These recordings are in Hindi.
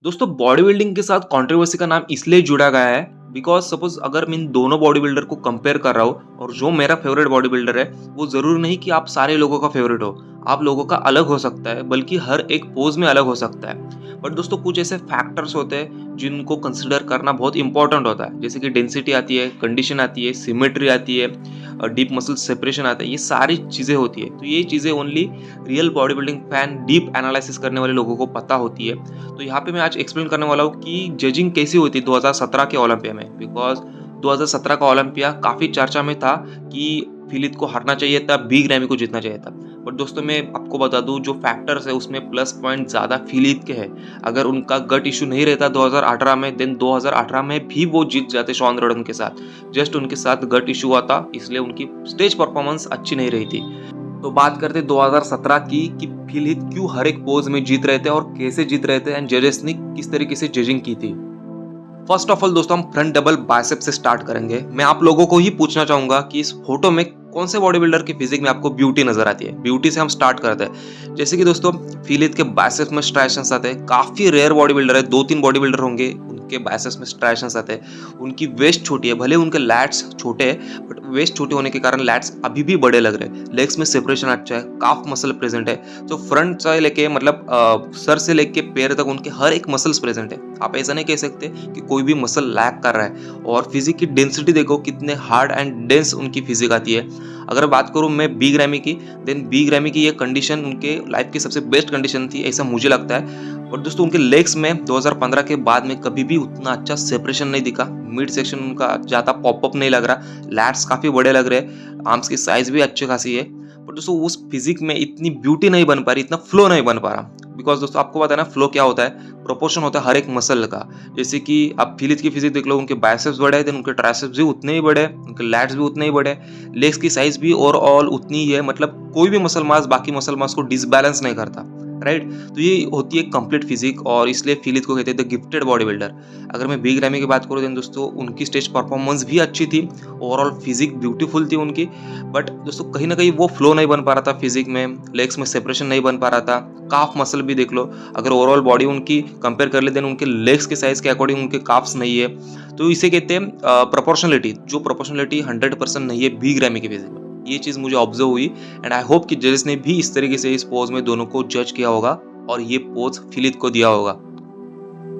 दोस्तों बॉडी बिल्डिंग के साथ कंट्रोवर्सी का नाम इसलिए जुड़ा गया है बिकॉज सपोज अगर मैं इन दोनों बॉडी बिल्डर को कंपेयर कर रहा हूँ और जो मेरा फेवरेट बॉडी बिल्डर है वो जरूरी नहीं कि आप सारे लोगों का फेवरेट हो। आप लोगों का अलग हो सकता है, बल्कि हर एक पोज में अलग हो सकता है। बट दोस्तों कुछ ऐसे फैक्टर्स होते हैं जिनको कंसिडर करना बहुत इंपॉर्टेंट होता है, जैसे कि डेंसिटी आती है, कंडीशन आती है, सिमेट्री आती है, डीप मसल सेपरेशन आता है। ये सारी चीजें होती है, तो ये चीजें only real body building fan, deep analysis करने वाले लोगों को पता होती है। तो यहाँ पे मैं आज एक्सप्लेन करने वाला हूँ कि जजिंग कैसी होती है 2017 के ओलंपिया में। बिकॉज 2017 का ओलंपिया काफी चर्चा में था कि फिलिप को हारना चाहिए था, बी ग्रैमी को जीतना चाहिए था। बट दोस्तों मैं आपको बता दूं, जो फैक्टर्स है उसमें प्लस पॉइंट ज्यादा फिलिप के हैं। अगर उनका गट इशू नहीं रहता 2018 में, देन 2018 में भी वो जीत जाते शॉन रोडन के साथ। जस्ट उनके साथ गट इशू हुआ था, इसलिए उनकी स्टेज परफॉर्मेंस अच्छी नहीं रही थी। तो बात करते 2017 की कि फिलिप क्यों हर एक पोज में जीत रहे थे और कैसे जीत रहे थे एंड जजेस ने किस तरीके से जजिंग की थी। फर्स्ट ऑफ ऑल दोस्तों हम फ्रंट डबल बाइसेप से स्टार्ट करेंगे। मैं आप लोगों को ही पूछना चाहूंगा कि इस फोटो में कौन से बॉडी बिल्डर की फिजिक में आपको ब्यूटी नजर आती है। ब्यूटी से हम स्टार्ट करते हैं। जैसे कि दोस्तों फिलिप के बाइसेप्स में स्ट्राइशंस आते हैं। काफी रेयर बॉडी बिल्डर है, 2-3 बॉडी बिल्डर होंगे उनके बाइसेप्स में स्ट्राइशंस आते हैं। उनकी वेस्ट छोटी है, भले उनके लैट्स छोटे हैं बट वेस्ट छोटे होने के कारण लैट्स अभी भी बड़े लग रहे हैं। लेग्स में सेपरेशन अच्छा है, काफ मसल प्रेजेंट है। तो फ्रंट से लेके मतलब सर से लेके पैर तक उनके हर एक मसल्स प्रेजेंट है। आप ऐसा नहीं कह सकते कि कोई भी मसल लैक कर रहा है। और फिजिक की डेंसिटी देखो, कितने हार्ड एंड डेंस उनकी फिजिक आती है। अगर बात करूं मैं बी ग्रैमी की, देन बी ग्रैमी की ये कंडीशन उनके लाइफ की सबसे बेस्ट कंडीशन थी, ऐसा मुझे लगता है। और दोस्तों उनके लेग्स में 2015 के बाद में कभी भी उतना अच्छा सेपरेशन नहीं दिखा। मिड सेक्शन उनका ज्यादा पॉपअप नहीं लग रहा, लैट्स काफी बड़े लग रहे हैं, आर्म्स की साइज भी अच्छी खासी है। पर दोस्तों उस फिजिक में इतनी ब्यूटी नहीं बन पा रही, इतना फ्लो नहीं बन पा रहा। बिकॉज दोस्तों आपको पता है ना, फ्लो क्या होता है, प्रोपोर्शन होता है हर एक मसल का। जैसे कि आप फिलिप की फिजिक देख लो, उनके बाइसेप्स बड़े हैं, देन उनके ट्राइसेप्स भी उतने ही बड़े हैं, उनके लैट्स भी उतने ही बड़े हैं, लेग्स की साइज भी ओवरऑल उतनी ही है। मतलब कोई भी मसल मास बाकी मसल मास को डिसबैलेंस नहीं करता, राइट। तो ये होती है कंप्लीट फिजिक, और इसलिए फिलिप को कहते हैं द गिफ्टेड बॉडी बिल्डर। अगर मैं बी ग्रैमी की बात करूँ देन दोस्तों उनकी स्टेज परफॉर्मेंस भी अच्छी थी, ओवरऑल फिजिक ब्यूटीफुल थी उनकी। बट दोस्तों कहीं ना कहीं वो फ्लो नहीं बन पा रहा था फिजिक में, लेग्स में सेपरेशन नहीं बन पा रहा था। काफ मसल भी देख लो, अगर ओवरऑल बॉडी उनकी कंपेयर कर ले देन उनके लेग्स के साइज के अकॉर्डिंग उनके काफ्स नहीं है। तो इसे कहते हैं प्रोपोर्शनलिटी, जो प्रोपोर्शनलिटी 100% नहीं है बी ग्रैमी की फिजिक में। ये चीज मुझे ऑब्जर्व हुई एंड आई होप कि जजेस ने भी इस तरीके से इस पोज में दोनों को जज किया होगा और ये पोज फिलिप को दिया होगा।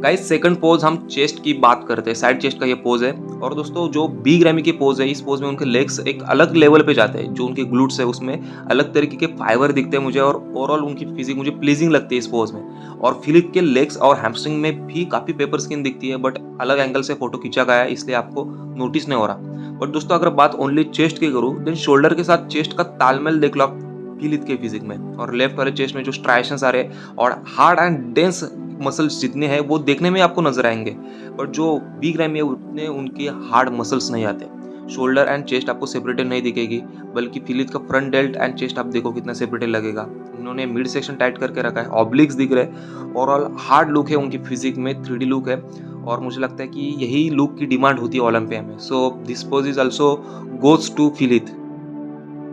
गाइस सेकंड पोज हम चेस्ट की बात करते हैं, साइड चेस्ट का ये पोज है। और दोस्तों जो बी ग्रैमी की पोज है, इस पोज में उनके लेग्स एक अलग लेवल पे जाते हैं। जो उनके ग्लूट्स है उसमें अलग तरीके के फाइबर दिखते हैं मुझे, और ओवरऑल उनकी फिजिक मुझे प्लीजिंग लगती है इस पोज में। और फिलिप के लेग्स और हैमस्ट्रिंग में भी काफी पेपर स्किन दिखती है, बट अलग एंगल से फोटो खींचा गया है इसलिए आपको नोटिस नहीं हो रहा। बट दोस्तों अगर बात ओनली चेस्ट की करूँ, देन शोल्डर के साथ चेस्ट का तालमेल देख लो आप फिलिप के फिजिक में। और लेफ्ट वाले चेस्ट में जो स्ट्राइशंस आ रहे हैं और हार्ड एंड डेंस मसल्स जितने हैं वो देखने में आपको नजर आएंगे, बट जो बी ग्रैमी है उतने उनके हार्ड मसल्स नहीं आते। शोल्डर एंड चेस्ट आपको सेपरेटेड नहीं दिखेगी, बल्कि फिलिप का फ्रंट डेल्ट एंड चेस्ट आप देखो कितना सेपरेटेड लगेगा। उन्होंने मिड सेक्शन टाइट करके रखा है, ऑब्लिक्स दिख रहे हैं, ओवरऑल हार्ड लुक है उनकी फिजिक में, 3D लुक है। और मुझे लगता है कि यही लुक की डिमांड होती है ओलंपिया में। So this pose is also goes to Philip.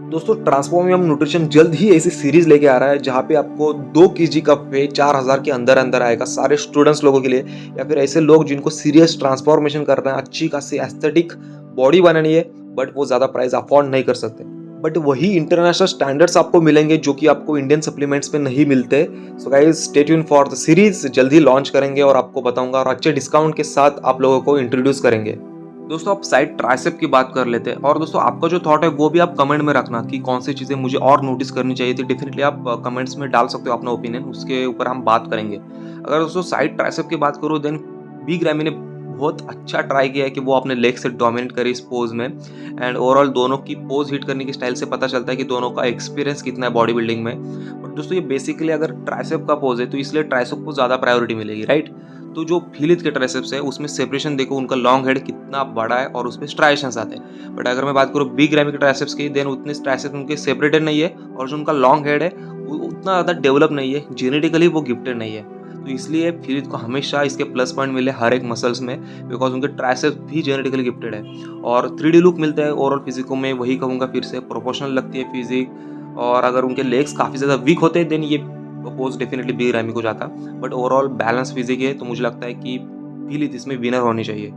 दोस्तों ट्रांसफॉर्मियम न्यूट्रिशन जल्द ही ऐसी सीरीज लेके आ रहा है जहाँ पे आपको 2 kg का वे 4000 के अंदर अंदर आएगा सारे स्टूडेंट्स लोगों के लिए, या फिर ऐसे लोग जिनको सीरियस ट्रांसफॉर्मेशन करना है, अच्छी खासी एस्थेटिक बॉडी बनानी है, बट वो ज्यादा प्राइस अफोर्ड नहीं कर सकते। बट वही इंटरनेशनल स्टैंडर्ड्स आपको मिलेंगे जो कि आपको इंडियन सप्लीमेंट्स में नहीं मिलते। So guys stay tune for the series, जल्दी लॉन्च करेंगे और आपको बताऊंगा, और अच्छे डिस्काउंट के साथ आप लोगों को इंट्रोड्यूस करेंगे। दोस्तों आप साइड ट्राइसेप की बात कर लेते हैं। और दोस्तों आपका जो थॉट है वो भी आप कमेंट में रखना कि कौन सी चीज़ें मुझे और नोटिस करनी चाहिए थी। डेफिनेटली आप कमेंट्स में डाल सकते हो अपना ओपिनियन, उसके ऊपर हम बात करेंगे। अगर दोस्तों साइड ट्राइसेप की बात करूँ, देन बी ग्रैमी ने बहुत अच्छा ट्राई किया है कि वो अपने लेग से डोमिनेट करे इस पोज में। एंड ओवरऑल दोनों की पोज हिट करने की स्टाइल से पता चलता है कि दोनों का एक्सपीरियंस कितना है बॉडी बिल्डिंग में। बट दोस्तों ये बेसिकली अगर ट्राइसेप का पोज है तो इसलिए ट्राइसेप को ज़्यादा प्रायोरिटी मिलेगी, राइट। तो जो फिलिप के ट्राइसेप्स है उसमें सेपरेशन देखो, उनका लॉन्ग हेड कितना बड़ा है और उसमें स्ट्राइशंस आते हैं। बट अगर मैं बात करूँ बी ग्रैमी के ट्राइसेप्स की, देन उतने ट्राइसेप्स उनके सेपरेटेड नहीं है, और जो उनका लॉन्ग हेड है वो उतना ज़्यादा डेवलप नहीं है, जेनेटिकली वो गिफ्टेड नहीं है। तो इसलिए फिलिप को हमेशा इसके प्लस पॉइंट मिले हर एक मसल्स में, बिकॉज उनके ट्राइसेप्स भी जेनेटिकली गिफ्टेड है। और 3D लुक मिलता है ओवरऑल फिजिको में, वही कहूँगा फिर से, प्रोपोर्शनल लगती है फिजिक। और अगर उनके लेग्स काफ़ी ज़्यादा वीक होते हैं देन ये पोज डेफिनेटली बिग रैमी को जाता, बट ओवरऑल बैलेंस फिजिक है तो मुझे लगता है कि फिलिप इसमें विनर होनी चाहिए।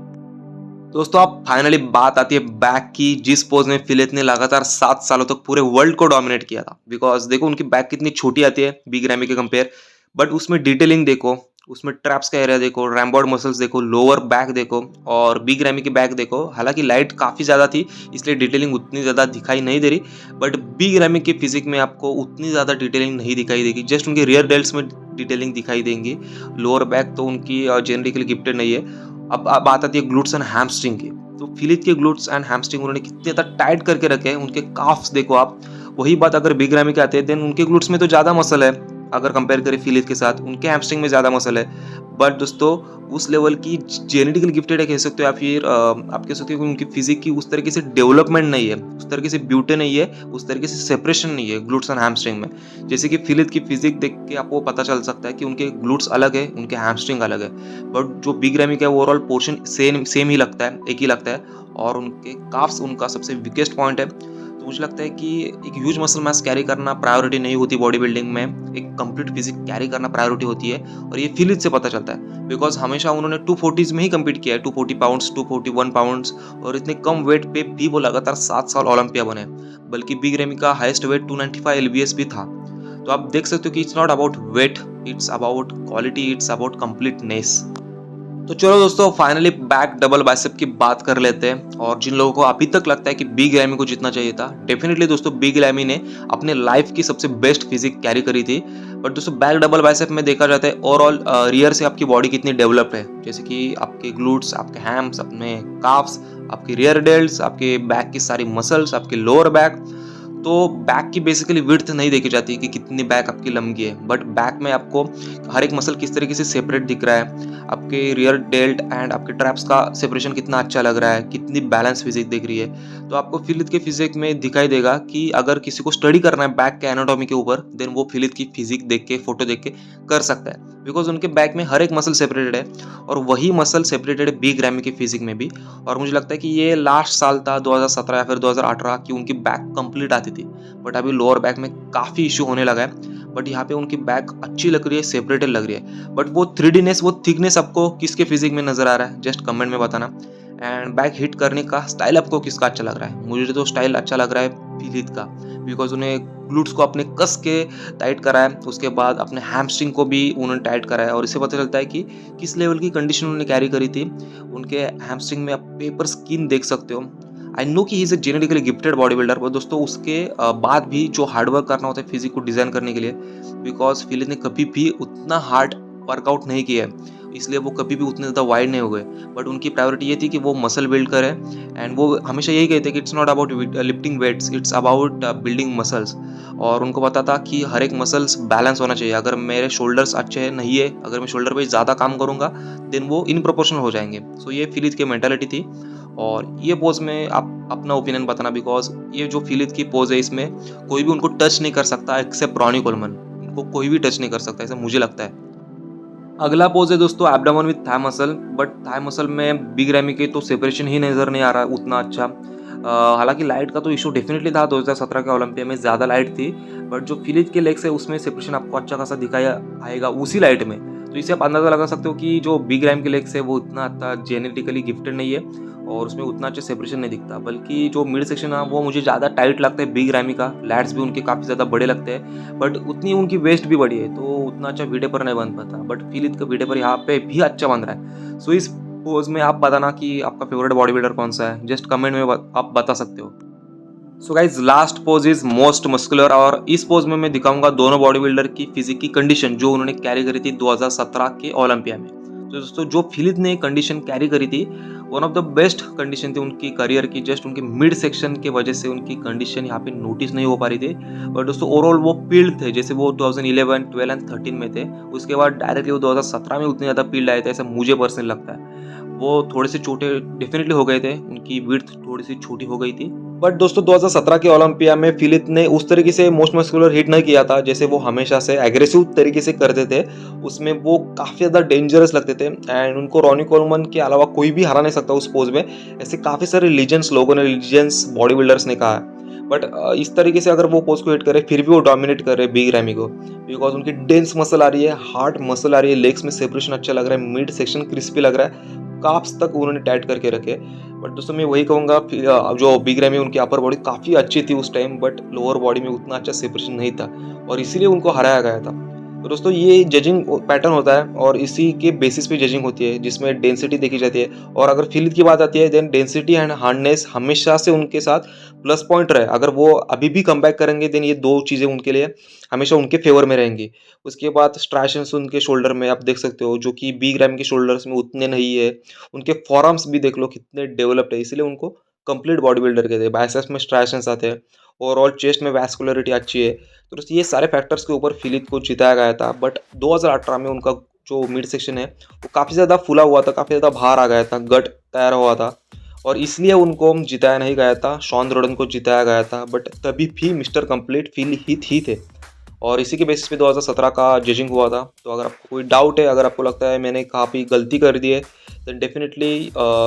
दोस्तों अब फाइनली बात आती है बैक की, जिस पोज में फिलिप ने लगातार 7 सालों तक पूरे वर्ल्ड को डोमिनेट किया था। बिकॉज देखो उनकी बैक कितनी छोटी आती है बिग रैमी के कंपेयर, बट उसमें डिटेलिंग देखो, उसमें ट्रैप्स का एरिया देखो, रैम्बॉर्ड मसल्स देखो, लोअर बैक देखो और बिग रैमी की बैक देखो। हालांकि लाइट काफ़ी ज़्यादा थी इसलिए डिटेलिंग उतनी ज़्यादा दिखाई नहीं दे रही, बट बिग रैमी की फिजिक में आपको उतनी ज़्यादा डिटेलिंग नहीं दिखाई देगी। जस्ट उनके रियर डेल्ट्स में डिटेलिंग दिखाई देंगी। लोअर बैक तो उनकी जेनेटिकली गिफ्टेड नहीं है। अब बात आती है ग्लूट्स एंड हैमस्ट्रिंग की, तो फिलिप के ग्लूट्स एंड हैमस्ट्रिंग उन्होंने कितने ज़्यादा टाइट करके रखे हैं। उनके काफ्स देखो आप। वही बात अगर बिग रैमी के आते हैं देन उनके ग्लूट्स में तो ज़्यादा मसल है, अगर कंपेयर करें फिलिप के साथ उनके हैमस्ट्रिंग में ज़्यादा मसल है। बट दोस्तों उस लेवल की जेनेटिकली गिफ्टेड है कह सकते हो, या फिर आप कह सकते हो कि उनकी फिजिक की उस तरीके से डेवलपमेंट नहीं है, उस तरीके से ब्यूटी नहीं है, उस तरीके से सेपरेशन नहीं है ग्लूट्स एंड हैमस्ट्रिंग में। जैसे कि फिलिप की फिजिक देख के आपको पता चल सकता है कि उनके ग्लूट्स अलग है, उनके हैमस्ट्रिंग अलग है, बट जो बिग रैमी का ओवरऑल पोर्शन सेम ही लगता है, एक ही लगता है। और उनके काफ्स उनका सबसे वीकेस्ट पॉइंट है। तो मुझे लगता है कि एक ह्यूज मसल मास कैरी करना प्रायोरिटी नहीं होती बॉडी बिल्डिंग में, एक कंप्लीट फिजिक कैरी करना प्रायोरिटी होती है। और ये फिलिप से पता चलता है बिकॉज हमेशा उन्होंने 240s में ही कम्पीट किया है, 240 पाउंड्स, 241 पाउंड्स, और इतने कम वेट पे भी वो लगातार 7 साल ओलंपिया बने। बल्कि बिग रैमी का हाईएस्ट वेट 295 LBS भी था। तो आप देख सकते हो कि it's not about wait, it's about quality, it's about completeness. तो चलो दोस्तों फाइनली बैक डबल बाइसेप की बात कर लेते हैं। और जिन लोगों को अभी तक लगता है कि बिग रैमी को जीतना चाहिए था, डेफिनेटली दोस्तों बिग रैमी ने अपने लाइफ की सबसे बेस्ट फिजिक कैरी करी थी। बट दोस्तों बैक डबल बाइसेप में देखा जाता है ओवरऑल रियर से आपकी बॉडी कितनी डेवलप्ड है, जैसे कि आपके ग्लूट्स, आपके हैम्स, अपने काफ्स, आपके रियर डेल्ट्स, आपके बैक की सारी मसल्स, आपके लोअर बैक। तो बैक की बेसिकली विड्थ नहीं देखी जाती कि कितनी बैक आपकी लंबी है, बट बैक में आपको हर एक मसल किस तरीके से सेपरेट दिख रहा है, आपके रियर डेल्ट एंड आपके ट्रैप्स का सेपरेशन कितना अच्छा लग रहा है, कितनी बैलेंस फिजिक दिख रही है। तो आपको फिलिप के फिजिक में दिखाई देगा कि अगर किसी को स्टडी करना है बैक के एनाटॉमी के ऊपर, देन वो फिलिप की फिजिक देख के, फोटो देख के कर सकता है। बिकॉज उनके बैक में हर एक मसल सेपरेटेड है और वही मसल सेपरेटेड है बिग रैमी की फिजिक में भी। और मुझे लगता है कि ये लास्ट साल था 2017 या फिर 2018 की उनकी बैक कंप्लीट आती थी, बट अभी लोअर बैक में काफ़ी इशू होने लगा है। बट यहाँ पे उनकी बैक अच्छी लग रही है, सेपरेटेड लग रही है। बट वो 3Dनेस, वो थिकनेस आपको किसके फिजिक में नजर आ रहा है, जस्ट कमेंट में बताना। एंड बैक हिट करने का स्टाइल आपको किसका अच्छा लग रहा है? मुझे तो स्टाइल अच्छा लग रहा है फिलिप का, बिकॉज उन्हें ग्लूट्स को अपने कस के टाइट करा है, उसके बाद अपने हैमस्ट्रिंग को भी उन्होंने टाइट करा है। और इससे पता चलता है कि किस लेवल की कंडीशन उन्होंने कैरी करी थी। उनके हैमस्ट्रिंग में आप पेपर स्किन देख सकते हो। आई नो कि he is a genetically gifted body builder, पर दोस्तों उसके बाद भी जो हार्डवर्क करना होता है फिजिक को डिजाइन करने के लिए, बिकॉज फिलिप ने कभी भी उतना हार्ड वर्कआउट नहीं किया है, इसलिए वो कभी भी उतने ज़्यादा वाइड नहीं हो गए। बट उनकी प्रायोरिटी ये थी कि वो मसल बिल्ड करें, एंड वो हमेशा यही कहते हैं कि it's not about lifting weights, it's about building muscles. और उनको पता था कि हर एक मसल्स बैलेंस होना चाहिए। अगर मेरे शोल्डर्स अच्छे नहीं है, अगर मैं शोल्डर पे ज़्यादा काम करूँगा देन वो इन प्रोपोर्शनल हो जाएंगे। सो ये फिलिप की मेंटालिटी थी। और ये पोज में आप अपना ओपिनियन बताना, बिकॉज ये जो फिलिप की पोज है इसमें कोई भी उनको टच नहीं कर सकता एक्सेप्ट रॉनी कोलमन। उनको कोई भी टच नहीं कर सकता, ऐसा मुझे लगता है। अगला पोज है दोस्तों abdomen with thigh muscle, but thigh muscle में बिग रैमी के तो सेपरेशन ही नजर नहीं आ रहा उतना अच्छा। हालांकि लाइट का तो इशू डेफिनेटली था 2017 के ओलंपिया में, ज़्यादा लाइट थी, बट जो फिलिप के लेग्स है उसमें सेपरेशन आपको अच्छा खासा दिखाई आएगा उसी लाइट में। तो इससे आप अंदाज़ा लगा सकते हो कि जो बिग रैम के लेग्स है वो उतना अच्छा जेनेटिकली गिफ्टेड नहीं है और उसमें उतना अच्छा सेपरेशन नहीं दिखता। बल्कि जो मिड सेक्शन है वो मुझे ज़्यादा टाइट लगता है बिग रैमी का, लैट्स भी उनके काफ़ी ज़्यादा बड़े लगते हैं, बट उतनी उनकी वेस्ट भी बड़ी है तो उतना अच्छा वीडे पर नहीं बन पाता। बट फिलिप का वीडे पर यहाँ पे भी अच्छा बन रहा है। सो इस पोज में आप बताना कि आपका फेवरेट बॉडी बिल्डर कौन सा है, जस्ट कमेंट में आप बता सकते हो। So guys last pose is most muscular, और इस पोज में मैं दिखाऊंगा दोनों बॉडी बिल्डर की फिजिक की कंडीशन जो उन्होंने कैरी करी थी 2017 के ओलंपिया में। तो दोस्तों जो फिलिप ने कंडीशन कैरी करी थी one of the best condition थी उनकी करियर की। जस्ट उनके मिड सेक्शन के वजह से उनकी कंडीशन यहाँ पे नोटिस नहीं हो पा रही थी, बट दोस्तों ओवरऑल वो पील्ड थे, जैसे वो 2011, 12 एंड 13 में थे, उसके बाद डायरेक्टली वो 2017 में उतने ज़्यादा पील्ड आए थे ऐसा मुझे पर्सनली लगता है। वो थोड़े से छोटे डेफिनेटली हो गए थे, उनकी विड्थ थोड़ी सी छोटी हो गई थी। बट दोस्तों 2017 के ओलंपिया में फिलिप ने उस तरीके से मोस्ट मस्कुलर हिट नहीं किया था जैसे वो हमेशा से एग्रेसिव तरीके से करते थे। उसमें वो काफ़ी ज़्यादा डेंजरस लगते थे एंड उनको रॉनी कोलमन के अलावा कोई भी हरा नहीं सकता उस पोज में। ऐसे काफ़ी सारे लीजेंड्स लोगों ने, लीजेंड्स बॉडी बिल्डर्स ने कहा है। बट इस तरीके से अगर वो पोज को हिट करे फिर भी वो डोमिनेट कर रहे हैं बिग रैमी को, बिकॉज उनकी डेंस मसल आ रही है, हार्ड मसल आ रही है, लेग्स में सेपरेशन अच्छा लग रहा है, मिड सेक्शन क्रिस्पी लग रहा है, काफ्स तक उन्होंने टाइट करके रखे। बट दोस्तों मैं वही कहूँगा, जो बिग रैमी उनकी अपर बॉडी काफ़ी अच्छी थी उस टाइम, बट लोअर बॉडी में उतना अच्छा सेपरेशन नहीं था और इसीलिए उनको हराया गया था। तो दोस्तों ये जजिंग पैटर्न होता है और इसी के बेसिस पे जजिंग होती है, जिसमें डेंसिटी देखी जाती है। और अगर फिलित की बात आती है, देन डेंसिटी एंड हार्डनेस हमेशा से उनके साथ प्लस पॉइंट रहे। अगर वो अभी भी कमबैक करेंगे, देन ये दो चीज़ें उनके लिए हमेशा उनके फेवर में रहेंगी। उसके बाद स्ट्राइशंस उनके शोल्डर में आप देख सकते हो, जो कि बिग रैम के शोल्डर्स में उतने नहीं है। उनके फॉरआर्म्स भी देख लो कितने डेवलप्ड है, इसलिए उनको कंप्लीट बॉडी बिल्डर कहते हैं। बाइसेप्स में स्ट्राइशंस आते हैं, ओवरऑल चेस्ट में वैस्कुलरिटी अच्छी है। तो दोस्तों ये सारे फैक्टर्स के ऊपर फिलिप को जिताया गया था। बट 2018 में उनका जो मिड सेक्शन है वो काफ़ी ज़्यादा फूला हुआ था, काफ़ी ज़्यादा बाहर आ गया था, गट तैयार हुआ था और इसलिए उनको जिताया नहीं गया था, शॉन रोडन को जिताया गया था। बट तभी भी मिस्टर कंप्लीट फील ही थे और इसी के बेसिस पे 2017 का जजिंग हुआ था। तो अगर आपको कोई डाउट है, अगर आपको लगता है मैंने काफ़ी गलती कर दी है, then definitely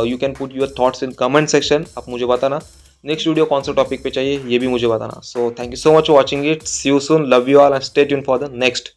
you can put your thoughts in comment section. आप मुझे बताना नेक्स्ट वीडियो कौन सा टॉपिक पे चाहिए, ये भी मुझे बताना। So thank you so much for watching it, see you soon, love you all and stay tune for the next